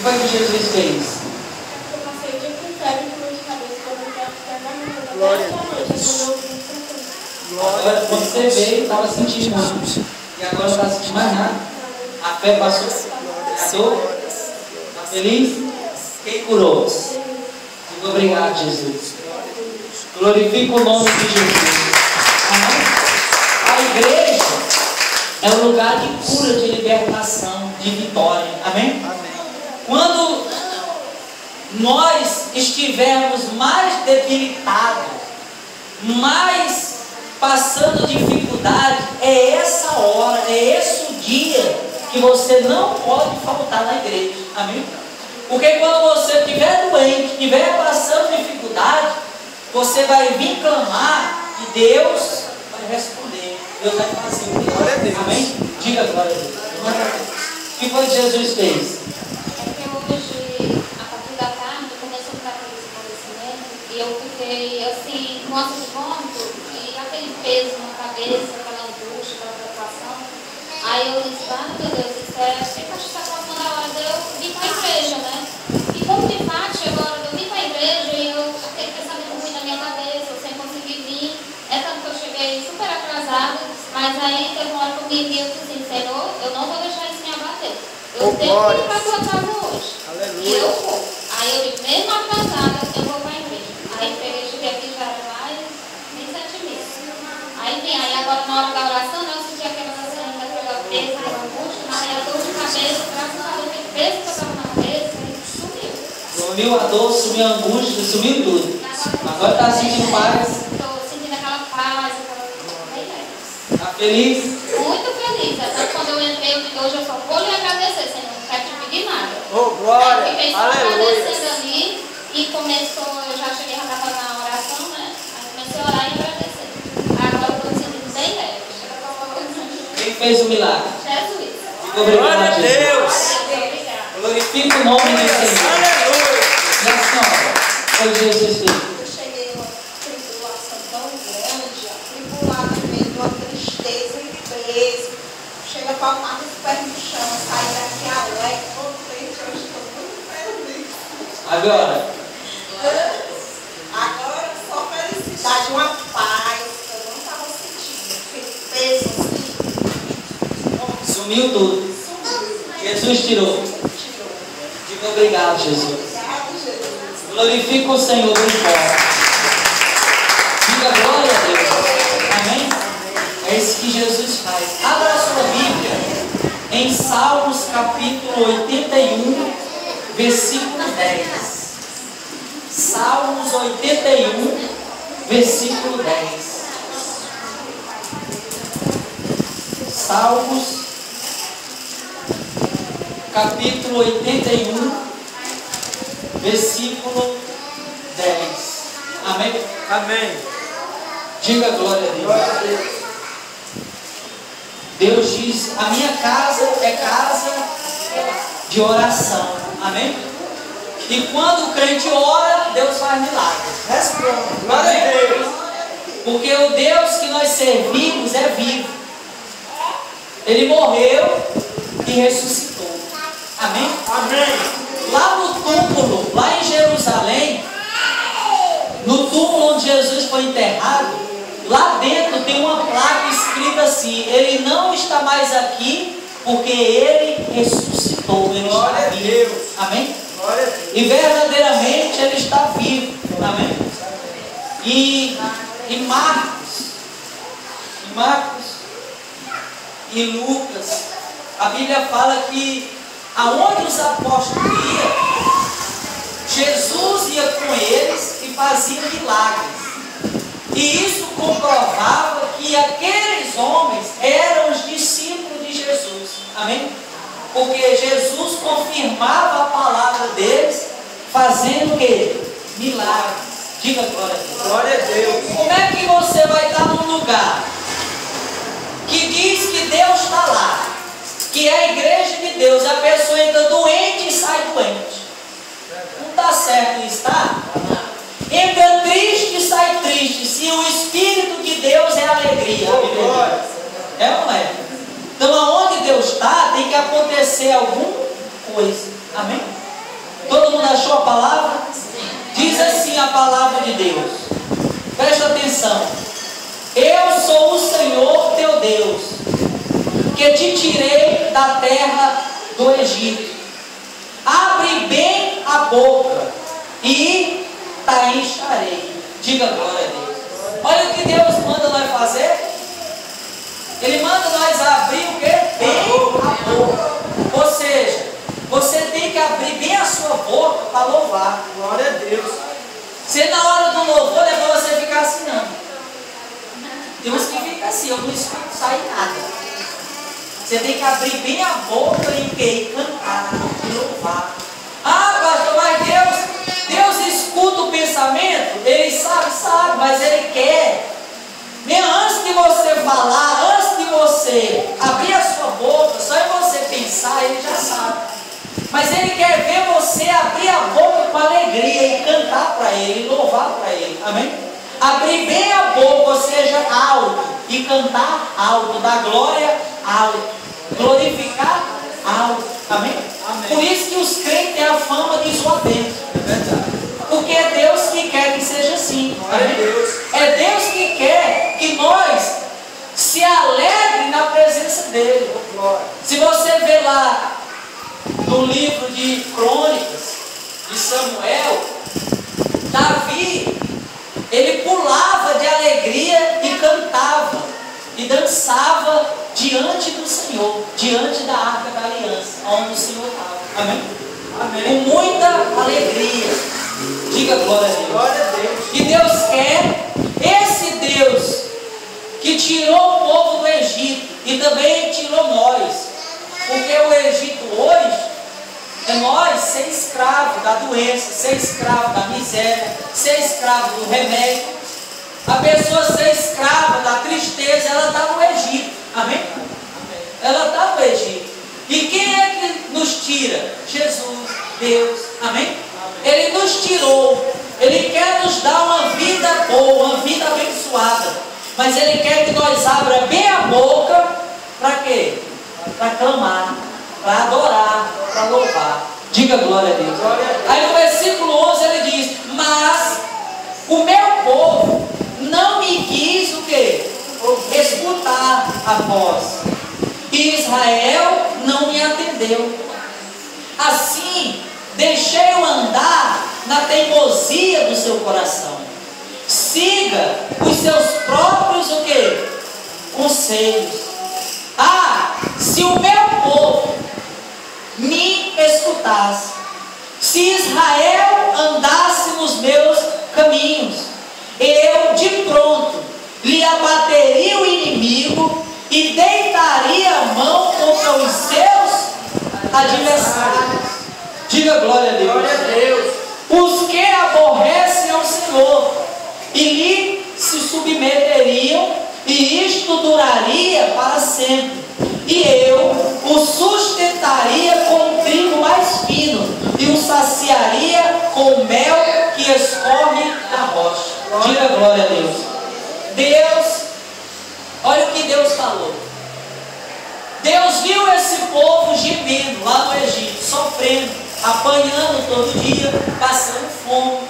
que foi que Jesus fez? Eu passei o dia com febre e dor de cabeça, eu não quero ficar na minha Glória noite, quando eu vim pra Agora, quando você veio, estava sentindo muito. E agora não está sentindo mais nada. A fé passou. A dor. Está feliz? Quem curou? Muito obrigado, Jesus. Glorifica o nome de Jesus. Amém? A igreja é um lugar de cura, de libertação, de vitória. Amém? Quando nós estivermos mais debilitados, mais passando dificuldade, é essa hora, é esse o dia que você não pode faltar na igreja. Amém? Porque quando você estiver doente, estiver passando dificuldade, você vai vir clamar e Deus vai responder. Deus vai fazer o milagre. Amém? Diga glória a Deus. O que foi que Jesus fez? É que hoje, a partir da tarde, começou a ficar aquele esmorecimento e eu fiquei assim, com ânsia de vômito e aquele peso na cabeça, aquela angústia, aquela preocupação. Aí eu disse, meu Deus, isso é, sempre acho que está próxima da hora de eu vir para a igreja, né? E como de fato chegou a hora de eu vir para a igreja e eu aquele pensamento ruim na minha cabeça, eu sem conseguir vir. É tanto que eu cheguei super atrasada, mas aí teve uma hora que eu me vi assim, Senhor, eu não vou deixar isso me abater. Eu tenho que ir para a tua casa hoje. Aleluia. E eu vou. Aí eu disse, mesmo atrasada, eu vou para a igreja. Aí peguei, cheguei aqui já era mais nem 7 meses. Aí vem, aí agora na hora da oração, eu senti aquela sensação daquela peso, aquela angústia, mas aí a dor de cabeça, graças a Deus, aquele peso que eu estava na cabeça, aí sumiu. Sumiu a dor, sumiu a angústia, sumiu tudo. Agora está sentindo paz. Estou sentindo aquela paz, aquela bem leve. Está feliz? Muito feliz. Até quando eu entrei, eu digo, hoje eu só vou lhe agradecer, Senhor. Não quero te pedir nada. Oh, glória. Aí fiquei só Aleluia. agradecendo ali e começou, eu já cheguei, já estava na oração, né? Aí comecei a orar e agradecer. Agora eu estou me sentindo bem leve. Quem fez o milagre? Jesus. Obrigado, Glória a Jesus. Deus. Obrigada. Glorifica o nome do Senhor. Aleluia. E a senhora? Foi o Jesus fez. Eu cheguei a uma tribulação tão grande, atribulada no meio de uma tristeza e peso. Chega a palmar os pés no chão, sair daqui alegre, contente, eu estou muito feliz. Agora, Agora só felicidade, uma paz que eu não estava sentindo, aquele peso assim. sumiu tudo. Jesus tirou. Diga obrigado, Jesus. Obrigado, Jesus. Glorifica o Senhor por fora. Diga glória a Deus. Amém? É isso que Jesus faz. Abra a sua Bíblia em Salmos capítulo 81, versículo 10. Salmos 81, versículo 10. Salmos capítulo 81, versículo 10. Amém? Amém. Diga glória a Deus. Glória a Deus. Deus diz: a minha casa é casa de oração. Amém? E quando o crente ora, Deus faz milagres. Responda. Glória a Deus. Porque o Deus que nós servimos é vivo. Ele morreu e ressuscitou. Amém? Amém. Lá no túmulo, lá em Jerusalém, no túmulo onde Jesus foi enterrado, lá dentro tem uma placa escrita assim: ele não está mais aqui, porque ele ressuscitou, ele está Glória a vivo. Deus. Amém? Glória a Deus. E verdadeiramente ele está vivo. Amém? E Marcos e Lucas, a Bíblia fala que aonde os apóstolos iam, Jesus ia com eles e fazia milagres. E isso comprovava que aqueles homens eram os discípulos de Jesus. Amém? Porque Jesus confirmava a palavra deles, fazendo o quê? Milagres. Diga glória a Deus. Glória a Deus. Como é que você vai estar num lugar que diz que Deus está lá, que é a igreja de Deus, a pessoa entra doente e sai doente? Não está certo isso, tá? Entra triste e sai triste, se o Espírito de Deus é alegria. É ou não é? Então aonde Deus está, tem que acontecer alguma coisa. Amém? atenção. Eu sou o Senhor teu Deus, que te tirei da terra do Egito. Abre bem a boca e te encherei. Diga glória a Deus. Olha o que Deus manda nós fazer. Ele manda nós abrir o quê? Bem a boca. Ou seja, você tem que abrir bem a sua boca para louvar. Glória a Deus. Se na hora do louvor não é para você ficar assim, não. Tem uns que ficam assim, eu não escuto sair nada. Você tem que abrir bem a boca e cantar, e louvar. Ah, pastor, mas Deus escuta o pensamento? Ele sabe, mas Ele quer. Antes de você falar, antes de você abrir a sua boca, só em você pensar, Ele já sabe. Mas Ele quer ver você abrir a boca com alegria e cantar para Ele, e louvar para Ele. Amém? Abrir bem a boca, ou seja, alto, e cantar alto, dar glória alto, glorificar alto. Amém? Amém. Por isso que os crentes têm a fama de zoadento. É verdade. Porque é Deus que quer que seja assim. Amém? É Deus que quer que nós se alegrem na presença dEle. Se você vê lá no livro de Crônicas de Samuel, Davi, ele pulava de alegria e cantava e dançava diante do Senhor, diante da Arca da Aliança, onde o Senhor estava. Amém? Amém. Com muita alegria. Diga glória a Deus. Glória a Deus. E Deus quer, esse Deus que tirou o povo do Egito e também tirou nós, porque o Egito hoje é nós ser escravo da doença, ser escravo da miséria, ser escravo do remédio. A pessoa ser escrava da tristeza, ela está no Egito. Amém? Ela está no Egito. E quem é que nos tira? Jesus, Deus. Amém? Ele nos tirou. Ele quer nos dar uma vida boa, uma vida abençoada. Mas Ele quer que nós abra bem a boca. Para quê? Para clamar, para adorar, para louvar. Diga glória a Deus. Aí no versículo 11 ele diz: mas o meu povo não me quis o quê? Escutar a voz. E Israel não me atendeu. Assim, deixei-o andar na teimosia do seu coração. Siga os seus próprios o quê? Conselhos. Ah, se o meu povo me escutasse, se Israel andasse nos meus caminhos, eu de pronto lhe abateria o inimigo e deitaria a mão contra os seus adversários. Diga glória a Deus. Glória a Deus. Os que aborrecem ao Senhor e lhe se submeteriam, e isto duraria para sempre. E eu o sustentaria com um trigo mais fino e o saciaria com mel que escorre da rocha. Diga glória a Deus. Deus, olha o que Deus falou. Deus viu esse povo gemendo lá no Egito, sofrendo, apanhando todo dia, passando fome,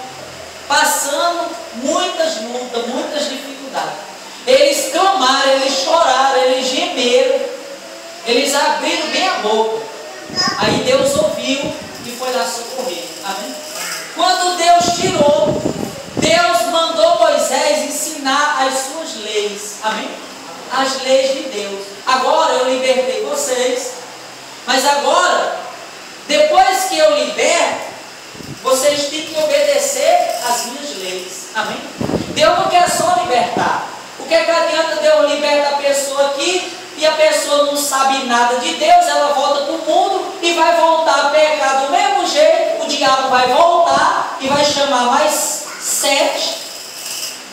passando muitas lutas, muitas dificuldades. Eles clamaram, eles choraram, eles gemeram, eles abriram bem a boca. Aí Deus ouviu e foi lá socorrer. Amém? Quando Deus tirou, Deus mandou Moisés ensinar as suas leis. Amém? As leis de Deus. Agora eu libertei vocês, mas agora, depois que eu liberto, vocês têm que obedecer às minhas leis. Amém? Deus não quer só libertar. O que adianta Deus libertar a pessoa aqui e a pessoa não sabe nada de Deus, ela volta para o mundo e vai voltar a pecar do mesmo jeito, o diabo vai voltar e vai chamar mais 7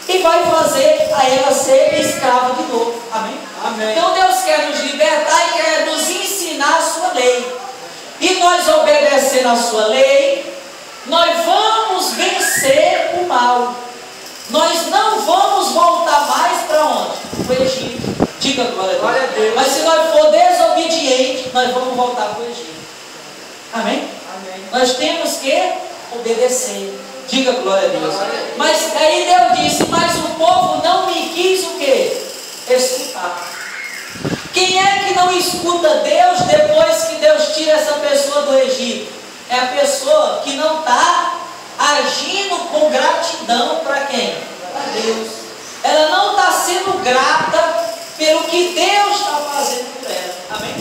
e vai fazer a ela ser escrava de novo. Amém? Amém. Então Deus quer nos libertar e quer nos ensinar a sua lei. E nós obedecendo a sua lei, nós vamos vencer o mal. Nós não vamos voltar mais para onde? Para o Egito. Diga glória a Deus. Mas se nós for desobedientes, nós vamos voltar para o Egito. Amém? Amém. Nós temos que obedecer. Diga glória a Deus. Mas aí Deus disse, mas o povo não me quis o quê? Escutar. Quem é que não escuta Deus depois que Deus tira essa pessoa do Egito? É a pessoa que não está agindo com gratidão para quem? Para Deus. Ela não está sendo grata pelo que Deus está fazendo por ela. Amém?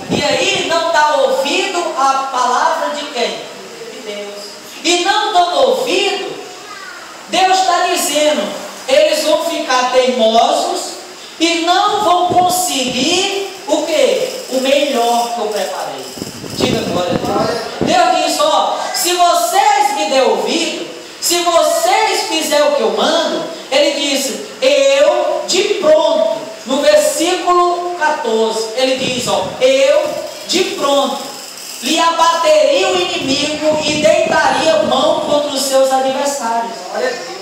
E aí não está ouvindo a palavra de quem? De Deus. E não dando ouvido, Deus está dizendo, eles vão ficar teimosos e não vão conseguir o quê? O melhor que eu preparei. Diga glória a Deus. Deus diz, ó, se vocês me der ouvido, se vocês fizerem o que eu mando, ele disse, eu de pronto, no versículo 14, ele diz, ó, eu de pronto lhe abateria o inimigo e deitaria mão contra os seus adversários.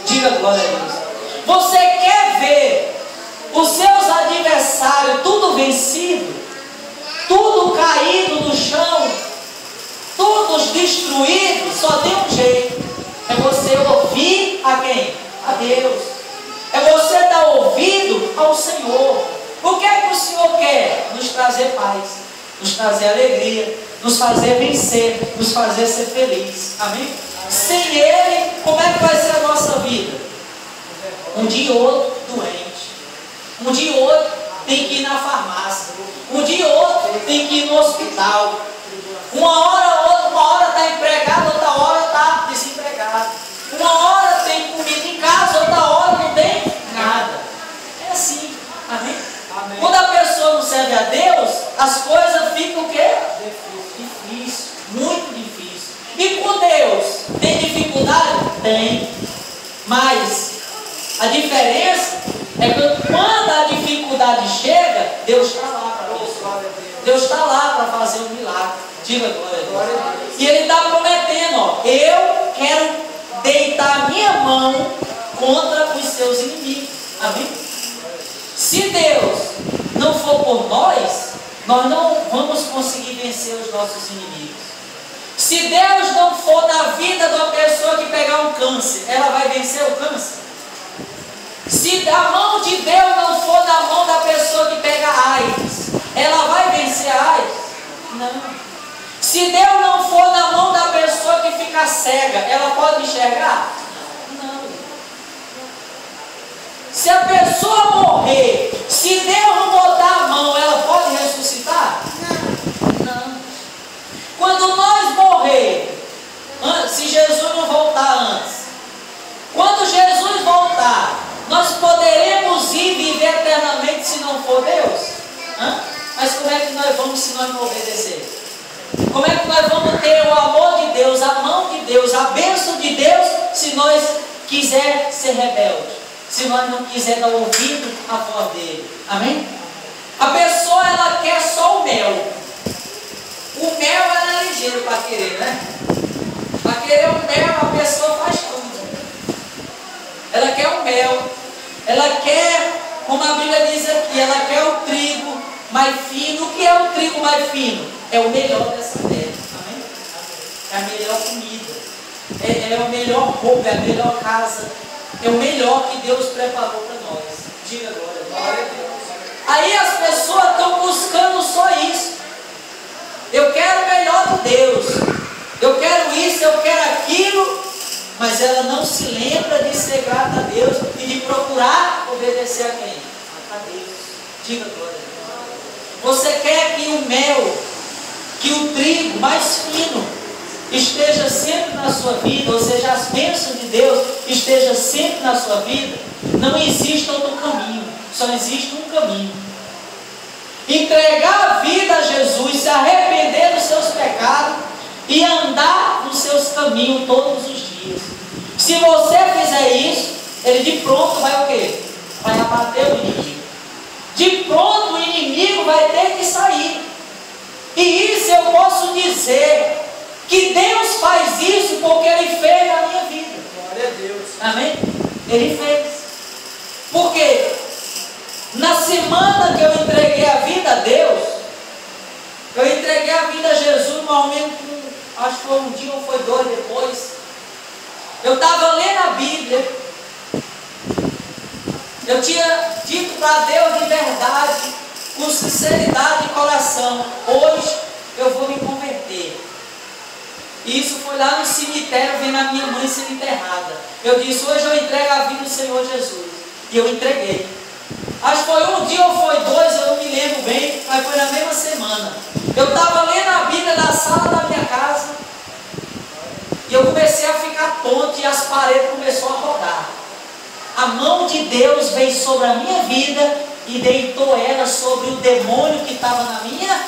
Diga glória a Deus. Você quer ver os seus adversários tudo vencido, tudo caído no chão, todos destruídos? Só tem um jeito, é você ouvir a quem? A Deus. É você dar ouvido ao Senhor. O que é que o Senhor quer? Nos trazer paz, nos trazer alegria, nos fazer vencer, nos fazer ser feliz. Amém? Sem Ele, como é que vai ser a nossa vida? Um dia ou outro doente, um dia ou outro tem que ir na farmácia, um dia ou outro tem que ir no hospital, uma hora está empregado, outra hora está desempregado, uma hora tem comida em casa, outra hora não tem nada. É assim. Amém? Amém. Quando a pessoa não serve a Deus, as coisas ficam o quê? Difícil, muito difícil. E com Deus, tem dificuldade? Tem. Mas a diferença é que quando a dificuldade chega, Deus está lá para abençoar. Deus está lá para fazer um milagre. Diga glória a Deus. E Ele está prometendo, ó, eu quero deitar a minha mão contra os seus inimigos. Amém? Se Deus não for por nós, nós não vamos conseguir vencer os nossos inimigos. Se Deus não for na vida de uma pessoa que pegar um câncer, ela vai vencer o câncer? Se a mão de Deus não for na mão da pessoa que pega AIDS, ela vai vencer a AIDS? Não. Se Deus não for na mão da pessoa que fica cega, ela pode enxergar? Não. Se a pessoa morrer, se Deus não botar a mão, ela pode ressuscitar? Não. Quando nós morrer, se Jesus não voltar antes, quando Jesus voltar, nós poderemos ir viver eternamente se não for Deus? Mas como é que nós vamos se nós não obedecer? Como é que nós vamos ter o amor de Deus, a mão de Deus, a bênção de Deus, se nós quiser ser rebelde? Se nós não quiser dar ouvido à voz dele? Amém? A pessoa, ela quer só o mel. O mel, ela é ligeiro para querer, né? Para querer o mel, a pessoa faz tudo. Ela quer o mel. Ela quer, como a Bíblia diz aqui, ela quer o trigo mais fino. O que é o trigo mais fino? É o melhor dessa terra. Amém? É a melhor comida. É a melhor roupa, é a melhor casa. É o melhor que Deus preparou para nós. Diga glória a Deus. Aí as pessoas estão buscando só isso. Eu quero o melhor de Deus. Eu quero isso, eu quero aquilo. Mas ela não se lembra de ser grata a Deus e de procurar obedecer a quem? A Deus. Diga glória a Deus. Você quer que o mel, que o trigo mais fino esteja sempre na sua vida, ou seja, as bênçãos de Deus estejam sempre na sua vida? Não existe outro caminho, só existe um caminho. Entregar a vida a Jesus, se arrepender dos seus pecados e andar nos seus caminhos todos os dias. Se você fizer isso, ele de pronto vai o quê? Vai abater o inimigo. De pronto o inimigo vai ter que sair. E isso eu posso dizer que Deus faz isso porque Ele fez na minha vida. Glória a Deus. Amém? Ele fez. Porque na semana que eu entreguei a vida a Deus, eu entreguei a vida a Jesus, normalmente, acho que foi um dia ou foi 2 depois. Eu estava lendo a Bíblia. Eu tinha dito para Deus de verdade, com sinceridade de coração: hoje eu vou me converter. E isso foi lá no cemitério, vendo a minha mãe ser enterrada. Eu disse: hoje eu entrego a vida do Senhor Jesus. E eu entreguei. Acho que foi um dia ou foi dois, eu não me lembro bem, mas foi na mesma semana. Eu estava lendo a Bíblia na sala da minha casa. E eu comecei a ficar tonto e as paredes começaram a rodar. A mão de Deus veio sobre a minha vida e deitou ela sobre o demônio que estava na minha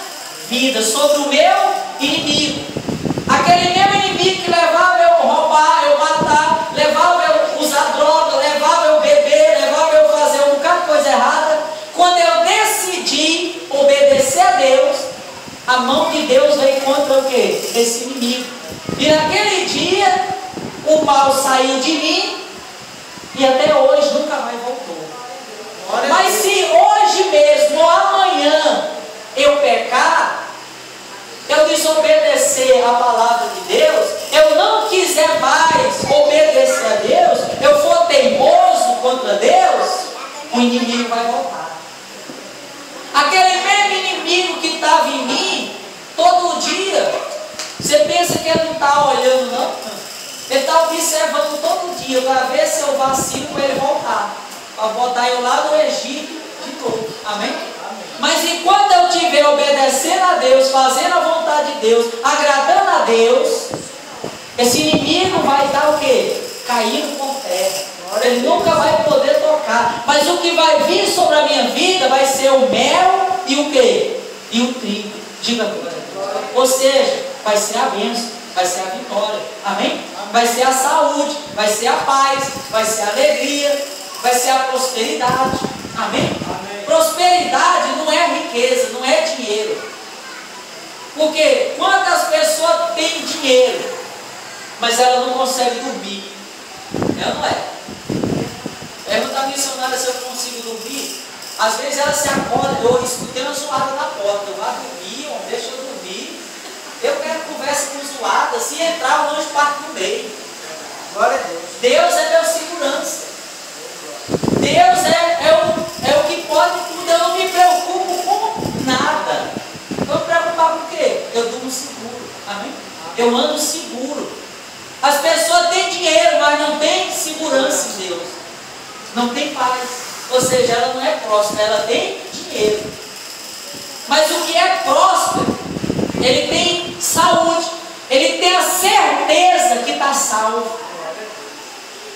vida, sobre o meu inimigo. Aquele meu inimigo que levava eu roubar, eu matar, levava eu usar droga, levava eu beber, levava eu fazer um bocado de coisa errada. Quando eu decidi obedecer a Deus, a mão de Deus veio contra o quê? Esse inimigo. E naquele dia, o mal saiu de mim e até hoje nunca mais voltou. Mas se hoje mesmo ou amanhã eu pecar, eu desobedecer a palavra de Deus, eu não quiser mais obedecer a Deus, eu for teimoso contra Deus, o inimigo vai voltar. Aquele mesmo inimigo que estava em mim, todo dia, você pensa que ele não está olhando, não? Ele está observando todo dia, para ver se eu vacilo para ele voltar, para botar eu lá no Egito de novo. Amém? Mas enquanto eu estiver obedecendo a Deus, fazendo a vontade de Deus, agradando a Deus, esse inimigo vai estar o quê? Caindo por terra. Ele nunca vai poder tocar. Mas o que vai vir sobre a minha vida vai ser o mel e o quê? E o trigo. Diga glória. Ou seja, vai ser a bênção, vai ser a vitória. Amém? Vai ser a saúde, vai ser a paz, vai ser a alegria, vai ser a prosperidade. Amém? Amém. Prosperidade não é riqueza, não é dinheiro. Porque quantas pessoas têm dinheiro, mas ela não consegue dormir? Ela não é. Pergunta a missionária se eu consigo dormir. Às vezes ela se acorda, eu escutei uma zoada na porta. Eu vou dormir, deixa eu dormir. Eu quero conversa com zoada. Se entrar, o anjo parte no meio. Glória a Deus. Deus é meu segurança. Deus é o que pode tudo. Eu não me preocupo com nada. Estou preocupado com o quê? Eu durmo seguro. Amém? Eu ando seguro. As pessoas têm dinheiro, mas não têm segurança em Deus. Não tem paz. Ou seja, ela não é próspera, ela tem dinheiro. Mas o que é próspero, ele tem saúde. Ele tem a certeza que está salvo.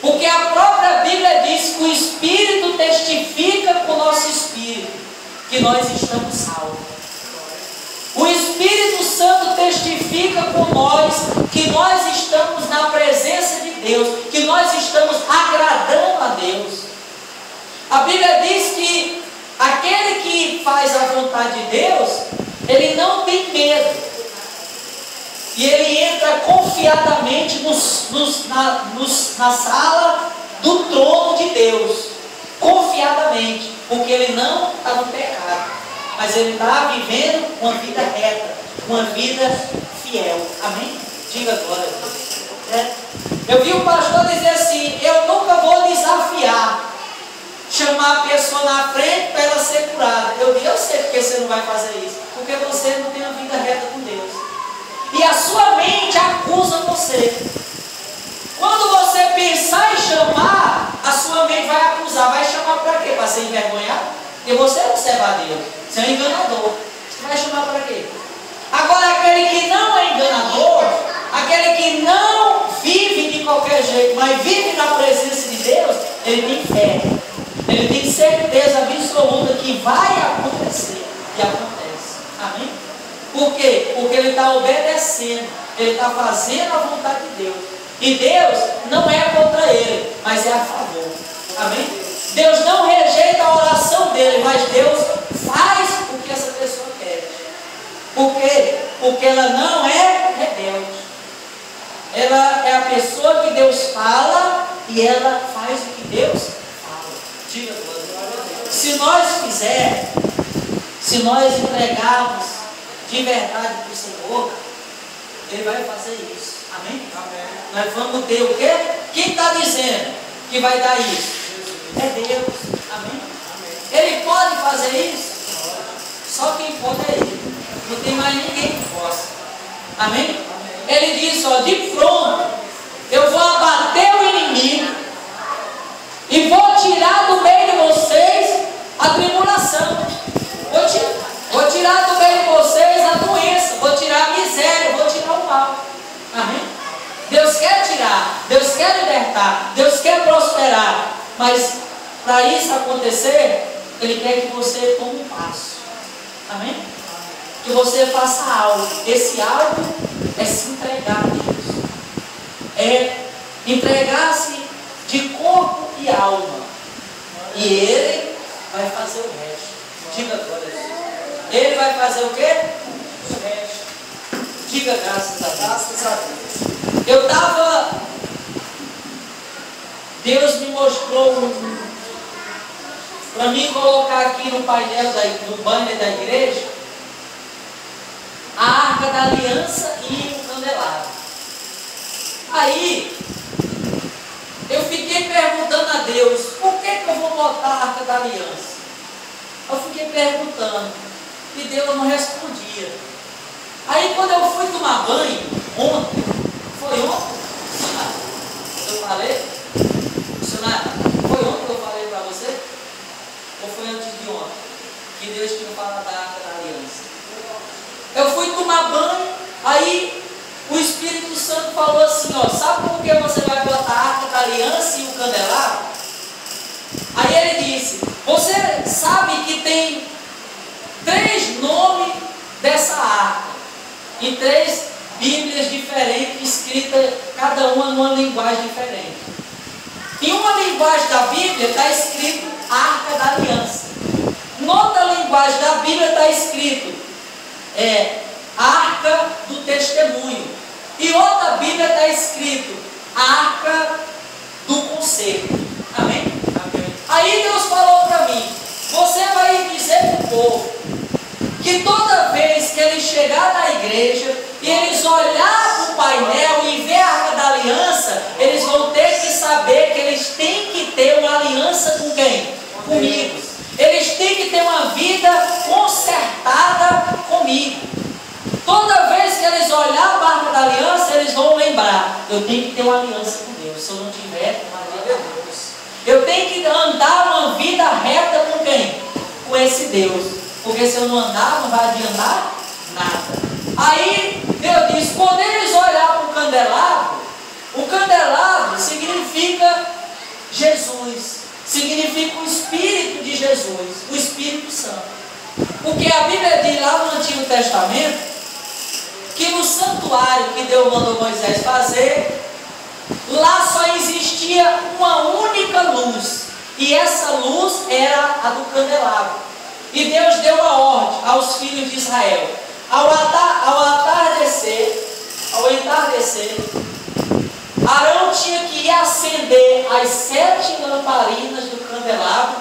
Porque a própria Bíblia diz que o Espírito testifica com o nosso Espírito que nós estamos salvos. O Espírito Santo testifica com nós que nós estamos na presença de Deus, que nós estamos agradando a Deus. A Bíblia diz que aquele que faz a vontade de Deus, ele não tem medo. E ele entra confiadamente na sala do trono de Deus. Confiadamente. Porque ele não está no pecado. Mas ele está vivendo uma vida reta. Uma vida fiel. Amém? Diga glória a Deus. Eu vi o pastor dizer assim: eu nunca vou desafiar, chamar a pessoa na frente para ela ser curada. Eu sei porque você não vai fazer isso. Porque você não tem uma vida reta com Deus. E a sua mente acusa você. Quando você pensar em chamar, a sua mente vai acusar. Vai chamar para quê? Para ser envergonhado? Porque você não serve a Deus. Você é um enganador. Você vai chamar para quê? Agora, aquele que não é enganador, aquele que não vive de qualquer jeito, mas vive na presença de Deus, ele tem fé. Ele tem certeza absoluta que vai acontecer. E acontece. Amém? Por quê? Porque ele está obedecendo. Ele está fazendo a vontade de Deus. E Deus não é contra ele, mas é a favor. Amém? Deus não rejeita a oração dele, mas Deus faz o que essa pessoa quer. Por quê? Porque ela não é rebelde. Ela é a pessoa que Deus fala e ela faz o que Deus fala. Diga glória a Deus. Se nós fizermos, se nós entregarmos de verdade para o Senhor, Ele vai fazer isso. Amém? Amém. Nós vamos ter o quê? Quem está dizendo que vai dar isso? É Deus. Amém? Ele pode fazer isso? Só quem pode é Ele. Não tem mais ninguém que possa. Amém? Ele disse, ó, de pronto, eu vou abater o inimigo e vou tirar do meio de vocês a tribulação. Vou tirar do meio de vocês a doença. Vou tirar a miséria. Vou tirar o mal. Amém? Deus quer tirar. Deus quer libertar. Deus quer prosperar. Mas para isso acontecer, Ele quer que você tome um passo. Amém? Que você faça algo. Esse algo é se entregar a Deus. É entregar-se de corpo e alma. E Ele vai fazer o resto. Diga glória a Deus. Ele vai fazer o quê? O resto. Diga graças a Deus. Graças a Deus. Eu estava... Deus me mostrou para mim colocar aqui no painel, no banner da igreja, a Arca da Aliança e o candelabro. Aí, eu fiquei perguntando a Deus, por que eu vou botar a Arca da Aliança? Eu fiquei perguntando, e Deus não respondia. Aí, quando eu fui tomar banho, ontem, foi ontem, eu falei, missionário, foi ontem que eu falei para você? Ou foi antes de ontem? Que Deus tinha falado da Arca da Aliança. Eu fui tomar banho, aí o Espírito Santo falou assim, ó, sabe por que você vai botar a Arca da Aliança e o candelabro? Aí ele disse, você sabe que tem 3 nomes dessa arca, em 3 Bíblias diferentes, escritas cada uma numa linguagem diferente. Em uma linguagem da Bíblia está escrito Arca da Aliança. Noutra linguagem da Bíblia está escrito Arca do Testemunho. E outra Bíblia está escrito Arca do Conselho. Amém? Amém. Aí Deus falou para mim, você vai dizer para o povo que toda vez que eles chegar na igreja e eles olhar para o painel e ver a Arca da Aliança, eles vão ter que saber que eles têm que ter uma aliança com quem? Comigo. Eles têm que ter uma vida consertada comigo. Toda vez que eles olhar para a Arca da Aliança, eles vão lembrar, eu tenho que ter uma aliança com Deus. Se eu não tiver, não adianta Deus. Eu tenho que andar uma vida reta com quem? Com esse Deus. Porque se eu não andar, não vai adiantar nada. Aí Deus diz, quando eles olhar para o candelabro significa Jesus, significa o Espírito de Jesus, o Espírito Santo. Porque a Bíblia diz lá no Antigo Testamento que no santuário que Deus mandou Moisés fazer, lá só existia uma única luz, e essa luz era a do candelabro. E Deus deu a ordem aos filhos de Israel, ao entardecer, Arão tinha que ir acender as 7 lamparinas do candelabro,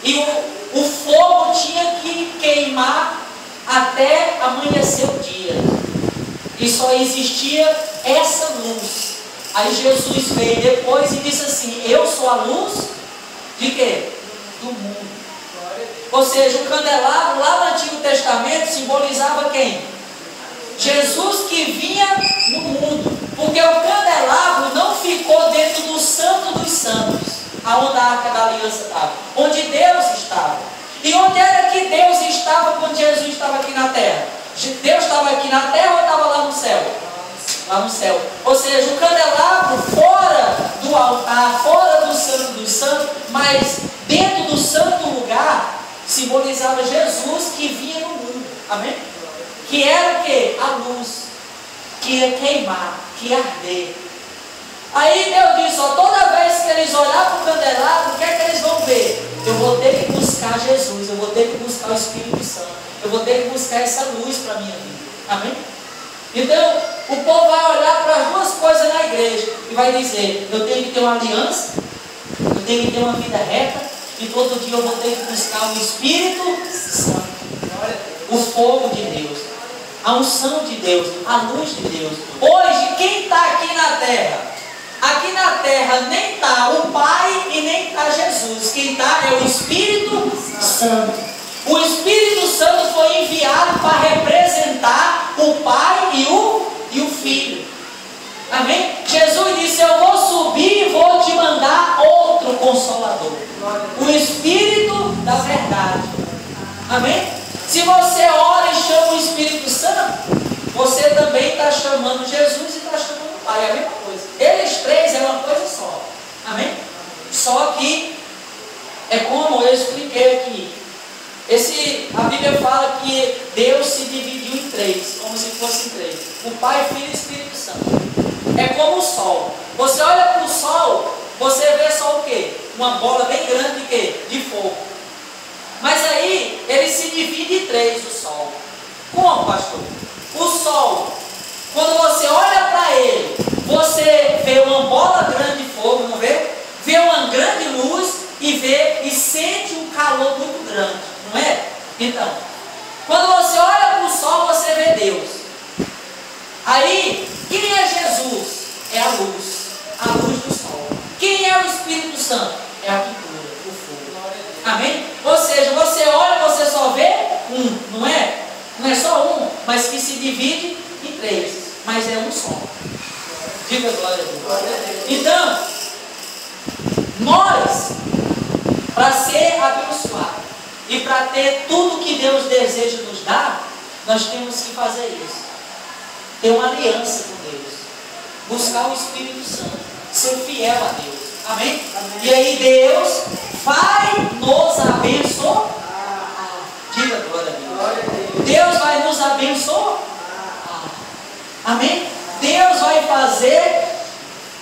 e o fogo tinha que queimar até amanhecer o dia. E só existia essa luz. Aí Jesus veio depois e disse assim, eu sou a luz de quê? Do mundo. Ou seja, o candelabro lá no Antigo Testamento simbolizava quem? Jesus que vinha no mundo. Porque o candelabro não ficou dentro do Santo dos Santos, aonde a Arca da Aliança estava, onde Deus estava. E onde era que Deus estava quando Jesus estava aqui na terra? Deus estava aqui na terra ou estava lá no céu? Lá no céu. Ou seja, o candelabro fora do altar, fora do Santo dos Santos, mas dentro do santo lugar, simbolizava Jesus que vinha no mundo. Amém? Que era o quê? A luz. Que ia queimar, que ia arder. Aí Deus disse, ó, toda vez que eles olharem para o candelabro, o que é que eles vão ver? Eu vou ter que buscar Jesus, eu vou ter que buscar o Espírito Santo, eu vou ter que buscar essa luz para a minha vida. Amém? Então, o povo vai olhar para as 2 coisas na igreja e vai dizer, eu tenho que ter uma aliança, eu tenho que ter uma vida reta, e todo dia eu vou ter que buscar o Espírito Santo, o fogo de Deus, a unção de Deus, a luz de Deus. Hoje, quem está aqui na terra? Aqui na terra nem está o Pai e nem está Jesus. Quem está é o Espírito Santo. O Espírito Santo foi enviado para representar o Pai e o Filho. Amém? Jesus disse: eu vou subir e vou te mandar outro Consolador, o Espírito da verdade. Amém? Se você ora e chama o Espírito Santo, você também está chamando Jesus e está chamando o Pai. É a mesma coisa. Eles três é uma coisa só. Amém? Só que é como eu expliquei aqui. A Bíblia fala que Deus se dividiu em três, como se fossem três: o Pai, Filho e Espírito Santo. É como o sol. Você olha para o sol, você vê só o quê? Uma bola bem grande de quê? De fogo. Mas aí ele se divide em três, o sol. Como, pastor? O sol, quando você olha para ele, você vê uma bola grande de fogo, não vê? Vê uma grande luz e sente um calor muito grande, não é? Então, quando você olha para o sol, você vê Deus. Aí, quem é Jesus? É a luz do sol. Quem é o Espírito Santo? É a pintura, o fogo. Amém? Ou seja, você olha, você só vê um, não é? Não é só um, mas que se divide em três, mas é um só. Diga glória a Deus. Então, nós, para ser abençoados e para ter tudo que Deus deseja nos dar, nós temos que fazer isso. Ter uma aliança com Deus, buscar o Espírito Santo, ser fiel a Deus. Amém? Amém. E aí Deus vai nos abençoar. Diga glória a Deus. Deus vai nos abençoar. Amém? Deus vai fazer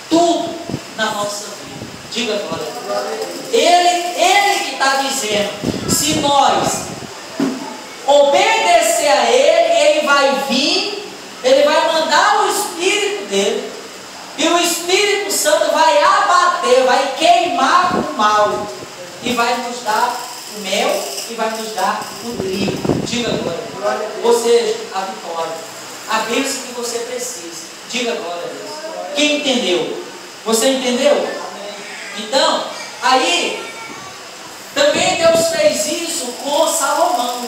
tudo na nossa vida. Diga glória a Deus. Ele que está dizendo, se nós obedecer a Ele vai vir. Ele vai mandar o Espírito dele, e o Espírito Santo vai abater, vai queimar o mal, e vai nos dar o mel, e vai nos dar o trigo. Diga glória a Deus. Ou seja, a vitória, a bênção que você precisa. Diga glória a Deus. Quem entendeu? Você entendeu? Então, aí, também Deus fez isso com Salomão.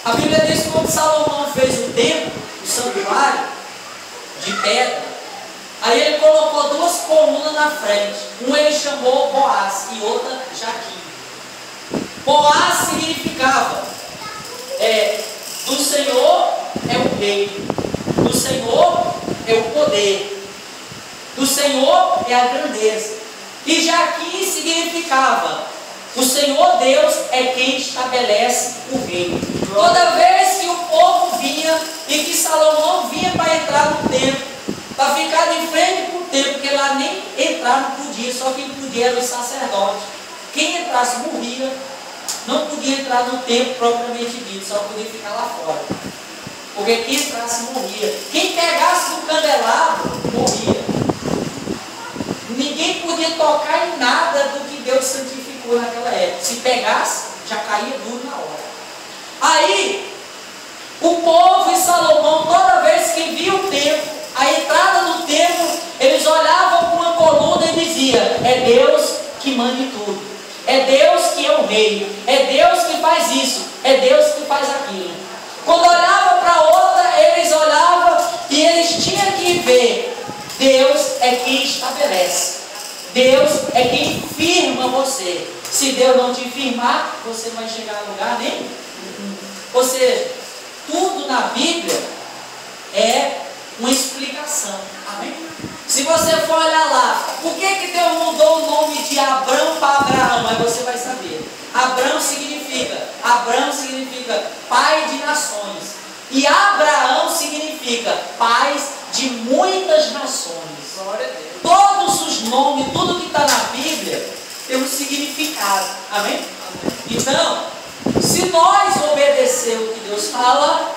A Bíblia diz que quando Salomão fez o templo, o santuário de pedra, aí ele colocou duas colunas na frente. Uma ele chamou Boaz e outra Jaquim. Boaz significava do Senhor é o rei, do Senhor é o poder, do Senhor é a grandeza. E Jaquim significava o Senhor Deus é quem estabelece o reino. Toda vez que o povo vinha e que Salomão vinha para entrar no templo, para ficar de frente para o templo, porque lá nem entrar não podia, só quem podia era o sacerdote. Quem entrasse morria, não podia entrar no templo propriamente dito, só podia ficar lá fora. Porque quem entrasse morria. Quem pegasse no candelabro morria. Ninguém podia tocar em nada do que Deus santificou naquela época. Se pegasse, já caía duro na hora. Aí, o povo e Salomão, toda vez que via o templo, a entrada do templo, eles olhavam para uma coluna e diziam: é Deus que manda em tudo, é Deus que é o rei, é Deus que faz isso, é Deus que faz aquilo. Quando olhava para outra, eles olhavam e eles tinham que ver: Deus é quem estabelece, Deus é quem firma você. Se Deus não te firmar, você não vai chegar a lugar nenhum. Ou seja, tudo na Bíblia é uma explicação. Amém? Se você for olhar lá, por que Deus mudou o nome de Abrão para Abraão? Aí você vai saber. Abrão significa pai de nações. E Abraão significa pai de muitas nações. Glória a Deus. Todos os nomes, tudo que está na Bíblia tem um significado. Amém? Então, se nós obedecer o que Deus fala,